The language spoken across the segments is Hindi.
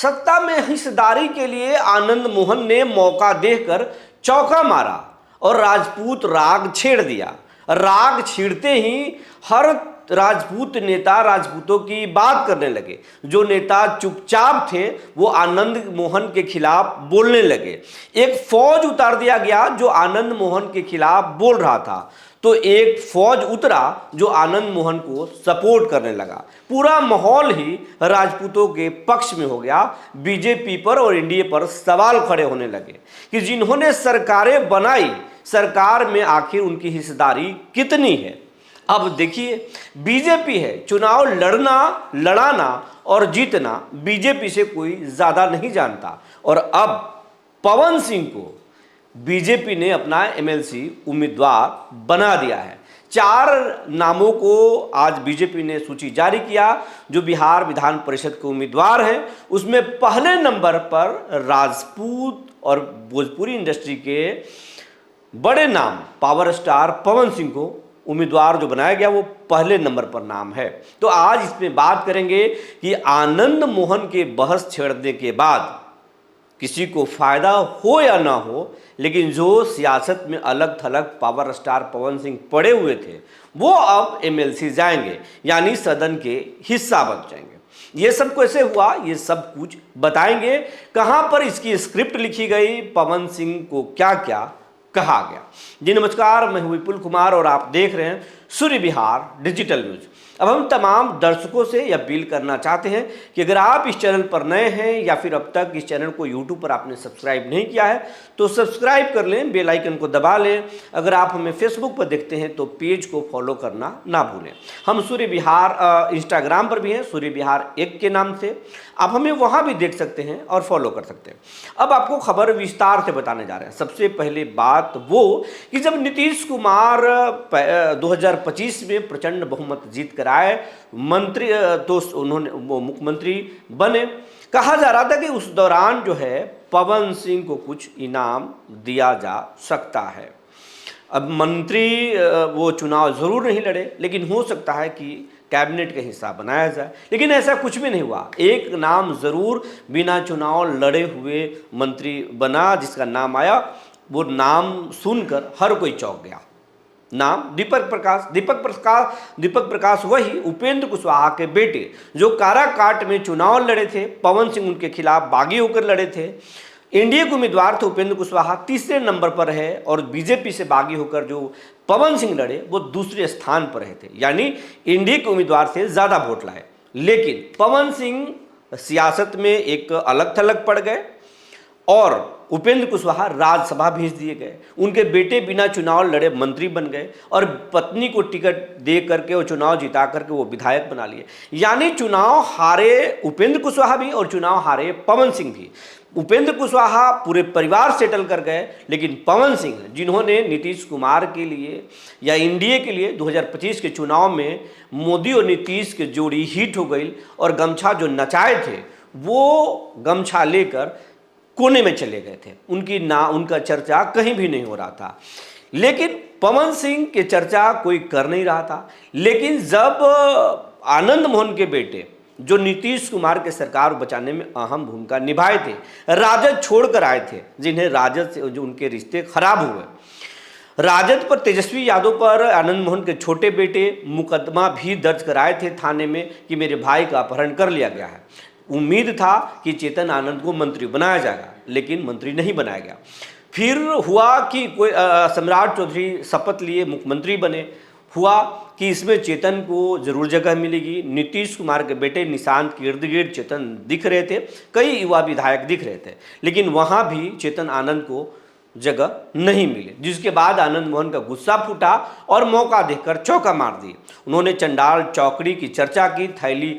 सत्ता में हिस्सेदारी के लिए आनंद मोहन ने मौका देकर चौका मारा और राजपूत राग छेड़ दिया। राग छेड़ते ही हर राजपूत नेता राजपूतों की बात करने लगे। जो नेता चुपचाप थे वो आनंद मोहन के खिलाफ बोलने लगे। एक फौज उतार दिया गया जो आनंद मोहन के खिलाफ बोल रहा था, तो एक फौज उतरा जो आनंद मोहन को सपोर्ट करने लगा। पूरा माहौल ही राजपूतों के पक्ष में हो गया। बीजेपी पर और एनडीए पर सवाल खड़े होने लगे कि जिन्होंने सरकारें बनाई, सरकार में आखिर उनकी हिस्सेदारी कितनी है। अब देखिए, बीजेपी है, चुनाव लड़ाना और जीतना बीजेपी से कोई ज्यादा नहीं जानता। और अब पवन सिंह को बीजेपी ने अपना एमएलसी उम्मीदवार बना दिया है। 4 नामों को आज बीजेपी ने सूची जारी किया जो बिहार विधान परिषद के उम्मीदवार हैं। उसमें पहले नंबर पर राजपूत और भोजपुरी इंडस्ट्री के बड़े नाम पावर स्टार पवन सिंह को उम्मीदवार जो बनाया गया वो पहले नंबर पर नाम है। तो आज इसमें बात करेंगे कि आनंद मोहन के बहस छेड़ने के बाद किसी को फायदा हो या ना हो, लेकिन जो सियासत में अलग थलग पावर स्टार पवन सिंह पड़े हुए थे वो अब एमएलसी जाएंगे, यानी सदन के हिस्सा बन जाएंगे। ये सब कैसे हुआ, ये सब कुछ बताएंगे। कहां पर इसकी स्क्रिप्ट लिखी गई, पवन सिंह को क्या क्या कहा गया। जी नमस्कार, मैं हूं विपुल कुमार और आप देख रहे हैं सूर्य विहार डिजिटल न्यूज। अब हम तमाम दर्शकों से यह अपील करना चाहते हैं कि अगर आप इस चैनल पर नए हैं या फिर अब तक इस चैनल को यूट्यूब पर आपने सब्सक्राइब नहीं किया है तो सब्सक्राइब कर लें, बेल आइकन को दबा लें। अगर आप हमें फेसबुक पर देखते हैं तो पेज को फॉलो करना ना भूलें। हम सूर्य विहार इंस्टाग्राम पर भी हैं, सूर्य विहार 1 के नाम से। आप हमें वहाँ भी देख सकते हैं और फॉलो कर सकते हैं। अब आपको खबर विस्तार से बताने जा रहे हैं। सबसे पहले बात वो कि जब नीतीश कुमार 2025 में प्रचंड बहुमत जीत कर आए, मंत्री तो उन्होंने वो मुख्यमंत्री बने, कहा जा रहा था कि उस दौरान जो है पवन सिंह को कुछ इनाम दिया जा सकता है। अब मंत्री वो चुनाव जरूर नहीं लड़े, लेकिन हो सकता है कि कैबिनेट का हिस्सा बनाया जाए, लेकिन ऐसा कुछ भी नहीं हुआ। एक नाम जरूर बिना चुनाव लड़े हुए मंत्री बना, जिसका नाम आया, वो नाम सुनकर हर कोई चौंक गया। नाम दीपक प्रकाश वही उपेंद्र कुशवाहा के बेटे जो काराकाट में चुनाव लड़े थे। पवन सिंह उनके खिलाफ बागी होकर लड़े थे। एनडीए के उम्मीदवार थे उपेंद्र कुशवाहा, तीसरे नंबर पर है, और बीजेपी से बागी होकर जो पवन सिंह लड़े वो दूसरे स्थान पर रहे थे, यानी एनडीए के उम्मीदवार से ज्यादा वोट लाए। लेकिन पवन सिंह सियासत में एक अलग थलग पड़ गए और उपेंद्र कुशवाहा राज्यसभा भेज दिए गए। उनके बेटे बिना चुनाव लड़े मंत्री बन गए और पत्नी को टिकट दे करके और चुनाव जिता करके वो विधायक बना लिए। यानी चुनाव हारे उपेंद्र कुशवाहा भी और चुनाव हारे पवन सिंह भी। उपेंद्र कुशवाहा पूरे परिवार सेटल कर गए, लेकिन पवन सिंह जिन्होंने नीतीश कुमार के लिए या एनडीए के लिए 2025 के चुनाव में मोदी और नीतीश की जोड़ी हिट हो गई और गमछा जो नचाए थे वो गमछा लेकर कोने में चले गए थे। उनका चर्चा कहीं भी नहीं हो रहा था। लेकिन पवन सिंह की चर्चा कोई कर नहीं रहा था। लेकिन जब आनंद मोहन के बेटे जो नीतीश कुमार के सरकार बचाने में अहम भूमिका निभाए थे, राजद छोड़कर आए थे, जिन्हें राजद से जो उनके रिश्ते खराब हुए, राजद पर तेजस्वी यादव पर आनंद मोहन के छोटे बेटे मुकदमा भी दर्ज कराए थे थाने में कि मेरे भाई का अपहरण कर लिया गया है। उम्मीद था कि चेतन आनंद को मंत्री बनाया जाएगा, लेकिन मंत्री नहीं बनाया गया। फिर हुआ कि कोई सम्राट चौधरी शपथ लिए मुख्यमंत्री बने। हुआ कि इसमें चेतन को जरूर जगह मिलेगी। नीतीश कुमार के बेटे निशांत के इर्द गिर्द चेतन दिख रहे थे, कई युवा विधायक दिख रहे थे, लेकिन वहाँ भी चेतन आनंद को जगह नहीं मिली, जिसके बाद आनंद मोहन का गुस्सा फूटा और मौका देखकर चौका मार दी। उन्होंने चंडाल चौकड़ी की चर्चा की, थैली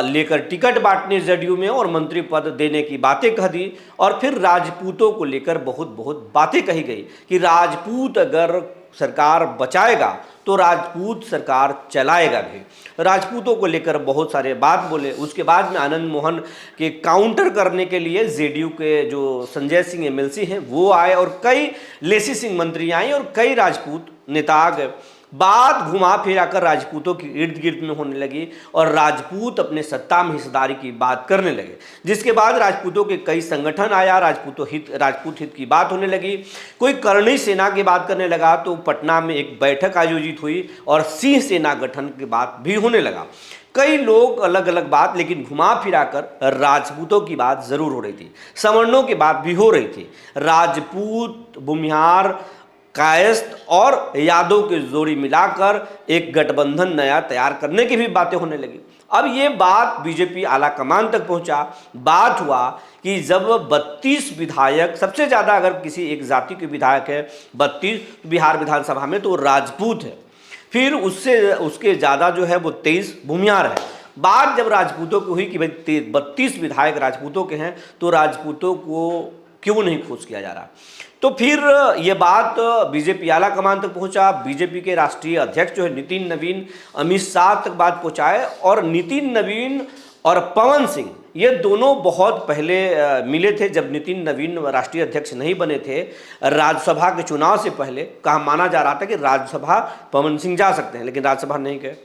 लेकर टिकट बांटने जदयू में और मंत्री पद देने की बातें कह दी। और फिर राजपूतों को लेकर बहुत बातें कही गई कि राजपूत अगर सरकार बचाएगा तो राजपूत सरकार चलाएगा भी। राजपूतों को लेकर बहुत सारे बात बोले। उसके बाद में आनंद मोहन के काउंटर करने के लिए जेडीयू के जो संजय सिंह एमएलसी हैं वो आए और कई लेसी सिंह मंत्री आए और कई राजपूत नेता आ गए। बात घुमा फिरा कर राजपूतों की इर्द गिर्द में होने लगी और राजपूत अपने सत्ता में हिस्सेदारी की बात करने लगे, जिसके बाद राजपूतों के कई संगठन आया, राजपूत हित की बात होने लगी। कोई करणी सेना की बात करने लगा तो पटना में एक बैठक आयोजित हुई और सिंह सेना गठन की बात भी होने लगा। कई लोग अलग अलग बात, लेकिन घुमा फिरा कर राजपूतों की बात जरूर हो रही थी, सवर्णों की बात भी हो रही थी। राजपूत, भूमिहार, कायस्थ और यादव की जोड़ी मिलाकर एक गठबंधन नया तैयार करने की भी बातें होने लगी। अब ये बात बीजेपी आला कमान तक पहुंचा। बात हुआ कि जब 32 विधायक, सबसे ज़्यादा अगर किसी एक जाति के विधायक है 32 बिहार विधानसभा में, तो राजपूत है। फिर उसके ज़्यादा जो है वो 23 भूमिहार है। बात जब राजपूतों की हुई कि भाई 32 विधायक राजपूतों के हैं, तो राजपूतों को क्यों नहीं खोज किया जा रहा, तो फिर ये बात बीजेपी आला कमान तक पहुंचा। बीजेपी के राष्ट्रीय अध्यक्ष जो है नितिन नवीन, अमित शाह तक बात पहुंचाए। और नितिन नवीन और पवन सिंह ये दोनों बहुत पहले मिले थे, जब नितिन नवीन राष्ट्रीय अध्यक्ष नहीं बने थे। राज्यसभा के चुनाव से पहले कहा, माना जा रहा था कि राज्यसभा पवन सिंह जा सकते हैं, लेकिन राज्यसभा नहीं गए।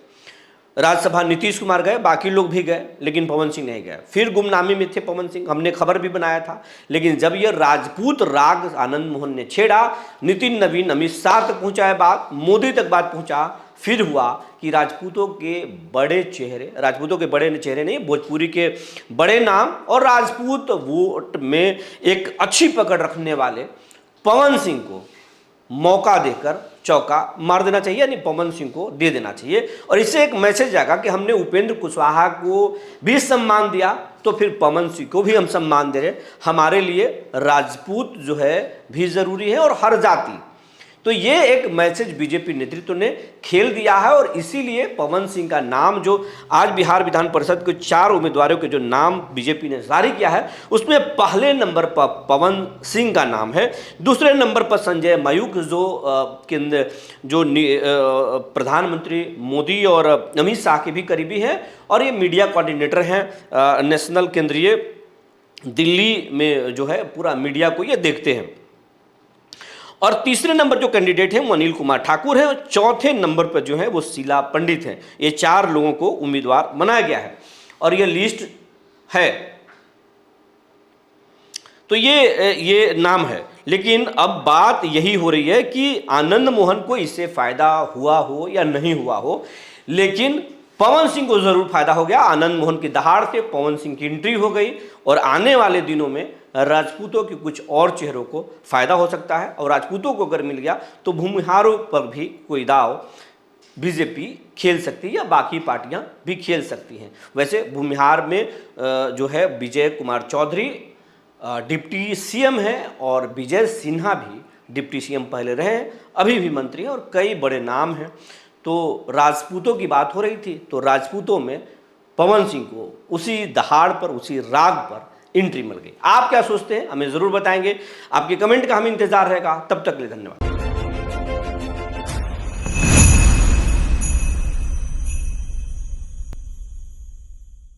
राज्यसभा नीतीश कुमार गए, बाकी लोग भी गए, लेकिन पवन सिंह नहीं गए। फिर गुमनामी में थे पवन सिंह, हमने खबर भी बनाया था। लेकिन जब यह राजपूत राग आनंद मोहन ने छेड़ा, नितिन नवीन अमित शाह तक पहुंचाए बात, मोदी तक बात पहुंचा। फिर हुआ कि राजपूतों के बड़े चेहरे नहीं, भोजपुरी के बड़े नाम और राजपूत वोट में एक अच्छी पकड़ रखने वाले पवन सिंह को मौका देकर चौका मार देना चाहिए, यानी पवन सिंह को दे देना चाहिए। और इससे एक मैसेज आएगा कि हमने उपेंद्र कुशवाहा को भी सम्मान दिया, तो फिर पवन सिंह को भी हम सम्मान दे रहे। हमारे लिए राजपूत जो है भी जरूरी है और हर जाति। तो ये एक मैसेज बीजेपी नेतृत्व ने खेल दिया है और इसीलिए पवन सिंह का नाम, जो आज बिहार विधान परिषद के 4 उम्मीदवारों के जो नाम बीजेपी ने जारी किया है, उसमें पहले नंबर पर पवन सिंह का नाम है। दूसरे नंबर पर संजय मयूख, जो प्रधानमंत्री मोदी और अमित शाह के भी करीबी हैं और ये मीडिया कोऑर्डिनेटर हैं, नेशनल केंद्रीय दिल्ली में जो है पूरा मीडिया को ये देखते हैं। और तीसरे नंबर जो कैंडिडेट हैं वो अनिल कुमार ठाकुर हैं और चौथे नंबर पर जो है वो शीला पंडित हैं। ये 4 लोगों को उम्मीदवार बनाया गया है और ये लिस्ट है। तो ये नाम है, लेकिन अब बात यही हो रही है कि आनंद मोहन को इससे फायदा हुआ हो या नहीं हुआ हो, लेकिन पवन सिंह को जरूर फायदा हो गया। आनंद मोहन की दहाड़ से पवन सिंह की एंट्री हो गई और आने वाले दिनों में राजपूतों के कुछ और चेहरों को फायदा हो सकता है। और राजपूतों को अगर मिल गया तो भूमिहारों पर भी कोई दाव बीजेपी खेल सकती है या बाकी पार्टियां भी खेल सकती हैं। वैसे भूमिहार में जो है विजय कुमार चौधरी डिप्टी सीएम हैं और विजय सिन्हा भी डिप्टी सीएम पहले रहे हैं, अभी भी मंत्री हैं और कई बड़े नाम हैं। तो राजपूतों की बात हो रही थी, तो राजपूतों में पवन सिंह को उसी दहाड़ पर, उसी राग पर एंट्री मिल गई। आप क्या सोचते हैं हमें ज़रूर बताएंगे। आपके कमेंट का हमें इंतजार रहेगा। तब तक के लिए धन्यवाद।